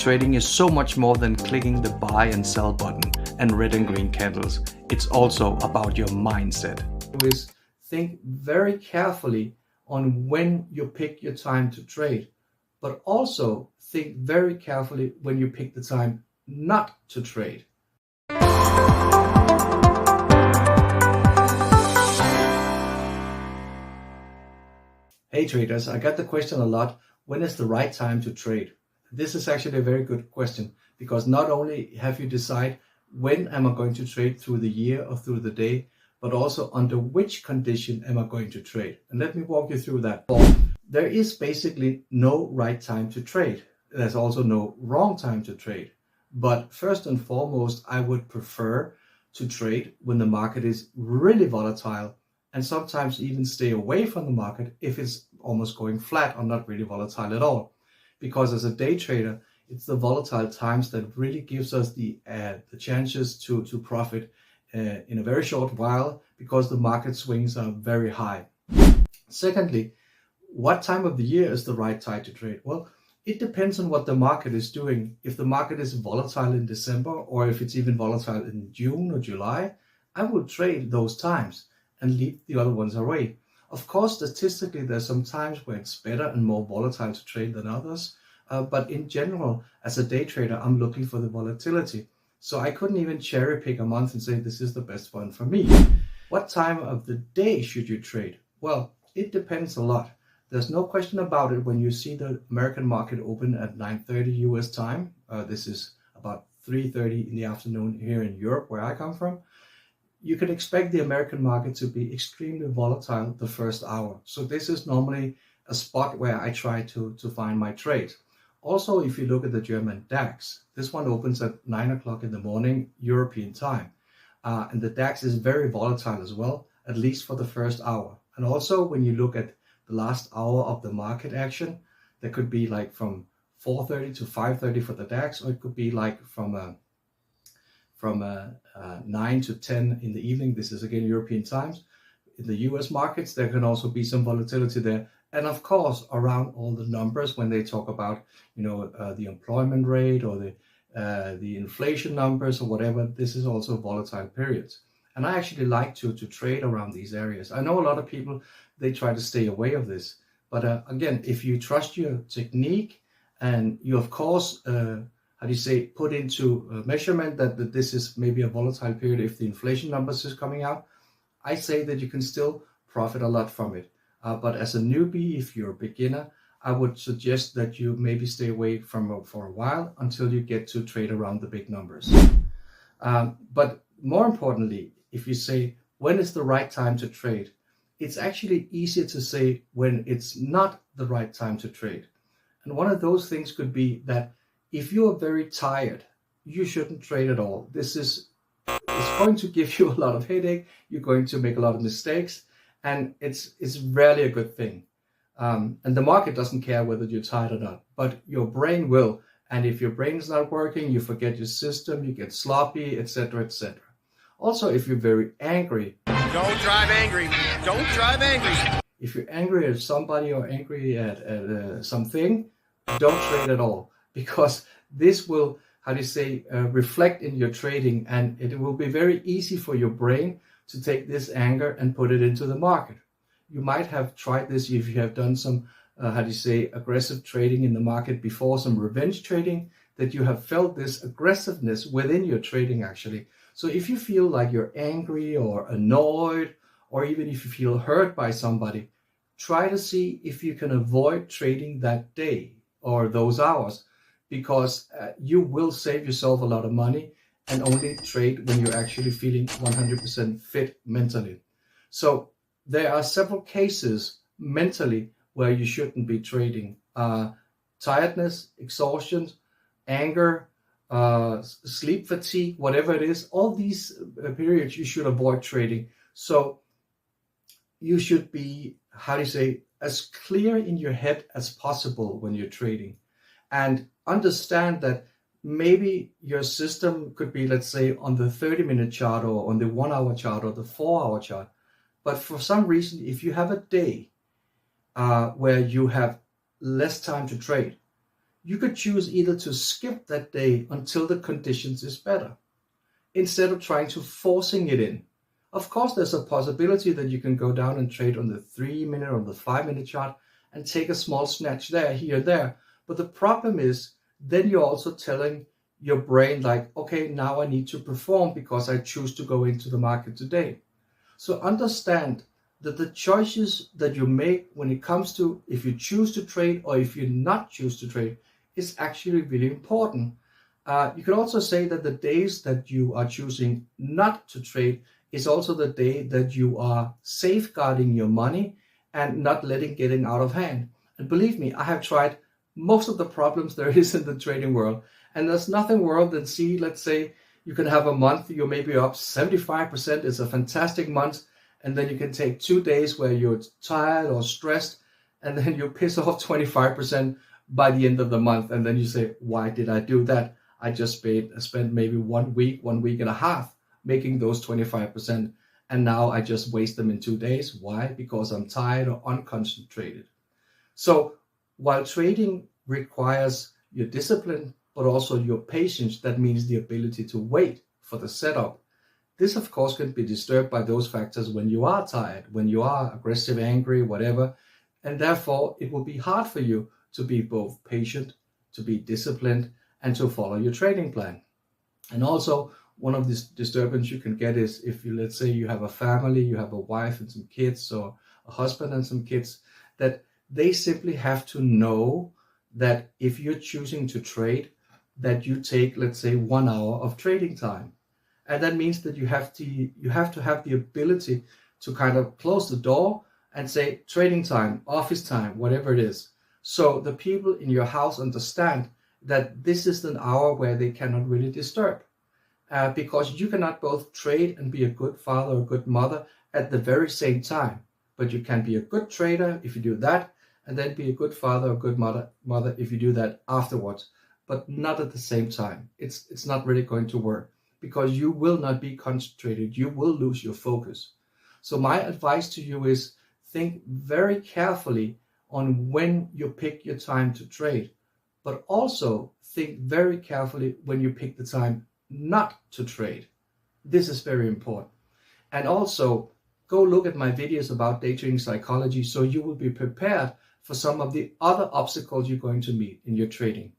Trading is so much more than clicking the buy and sell button and red and green candles. It's also about your mindset. Always think very carefully on when you pick your time to trade, but also think very carefully when you pick the time not to trade. Hey traders, I got the question a lot, when is the right time to trade? This is actually a very good question, because not only have you decided when am I going to trade through the year or through the day, but also under which condition am I going to trade. And let me walk you through that. There is basically no right time to trade. There's also no wrong time to trade. But first and foremost, I would prefer to trade when the market is really volatile, and sometimes even stay away from the market if it's almost going flat or not really volatile at all. Because as a day trader, it's the volatile times that really gives us the chances to profit in a very short while, because the market swings are very high. Secondly, what time of the year is the right time to trade? Well, it depends on what the market is doing. If the market is volatile in December, or if it's even volatile in June or July, I will trade those times and leave the other ones away. Of course, statistically, there's some times where it's better and more volatile to trade than others. But in general, as a day trader, I'm looking for the volatility. So I couldn't even cherry pick a month and say this is the best one for me. What time of the day should you trade? Well, it depends a lot. There's no question about it when you see the American market open at 9:30 US time. This is about 3:30 in the afternoon here in Europe, where I come from. You can expect the American market to be extremely volatile the first hour. So this is normally a spot where I try to find my trade. Also, if you look at the German DAX, this one opens at 9 o'clock in the morning, European time. And the DAX is very volatile as well, at least for the first hour. And also, when you look at the last hour of the market action, there could be like from 4:30 to 5:30 for the DAX, or it could be like from 9 to 10 in the evening. This is again European times. In the US markets, there can also be some volatility there. And of course, around all the numbers, when they talk about, the employment rate or the inflation numbers or whatever, this is also volatile periods. And I actually like to trade around these areas. I know a lot of people, they try to stay away of this. But again, if you trust your technique and you, of course, put into measurement that this is maybe a volatile period if the inflation numbers is coming out, I say that you can still profit a lot from it. But as a newbie, if you're a beginner, I would suggest that you maybe stay away from for a while until you get to trade around the big numbers. But more importantly, if you say, when is the right time to trade? It's actually easier to say when it's not the right time to trade. And one of those things could be that if you are very tired, you shouldn't trade at all. It's going to give you a lot of headache. You're going to make a lot of mistakes, and it's rarely a good thing. And the market doesn't care whether you're tired or not, but your brain will. And if your brain is not working, you forget your system, you get sloppy, etc., etc. Also, if you're very angry, don't drive angry. Don't drive angry. If you're angry at somebody or angry at something, don't trade at all, because this will, reflect in your trading, and it will be very easy for your brain to take this anger and put it into the market. You might have tried this if you have done some, aggressive trading in the market before, some revenge trading, that you have felt this aggressiveness within your trading actually. So if you feel like you're angry or annoyed, or even if you feel hurt by somebody, try to see if you can avoid trading that day or those hours, because you will save yourself a lot of money and only trade when you're actually feeling 100% fit mentally. So there are several cases mentally where you shouldn't be trading. Tiredness, exhaustion, anger, sleep fatigue, whatever it is, all these periods you should avoid trading. So you should be, as clear in your head as possible when you're trading, and understand that maybe your system could be, let's say, on the 30-minute chart or on the 1 hour chart or the 4 hour chart. But for some reason, if you have a day where you have less time to trade, you could choose either to skip that day until the conditions is better, instead of trying to forcing it in. Of course, there's a possibility that you can go down and trade on the 3-minute or the 5-minute chart and take a small snatch there, here, there. But the problem is, then you're also telling your brain like, okay, now I need to perform because I choose to go into the market today. So understand that the choices that you make when it comes to if you choose to trade or if you not choose to trade is actually really important. You can also say that the days that you are choosing not to trade is also the day that you are safeguarding your money and not letting getting out of hand. And believe me, I have tried most of the problems there is in the trading world. And there's nothing worse than see, let's say you can have a month, you're maybe up 75%, it's a fantastic month. And then you can take 2 days where you're tired or stressed, and then you piss off 25% by the end of the month. And then you say, why did I do that? I just spent maybe 1 week and a half making those 25. And now I just waste them in 2 days. Why? Because I'm tired or unconcentrated. So while trading requires your discipline, but also your patience, that means the ability to wait for the setup. This, of course, can be disturbed by those factors when you are tired, when you are aggressive, angry, whatever. And therefore, it will be hard for you to be both patient, to be disciplined, and to follow your trading plan. And also, one of the disturbance you can get is if you, let's say you have a family, you have a wife and some kids, or a husband and some kids, that they simply have to know that if you're choosing to trade, that you take, let's say, 1 hour of trading time. And that means that you have to have the ability to kind of close the door and say trading time, office time, whatever it is. So the people in your house understand that this is an hour where they cannot really disturb. Because you cannot both trade and be a good father or good mother at the very same time. But you can be a good trader if you do that, and then be a good father or good mother if you do that afterwards, but not at the same time. It's not really going to work, because you will not be concentrated. You will lose your focus. So my advice to you is think very carefully on when you pick your time to trade, but also think very carefully when you pick the time not to trade. This is very important. And also go look at my videos about day trading psychology so you will be prepared for some of the other obstacles you're going to meet in your trading.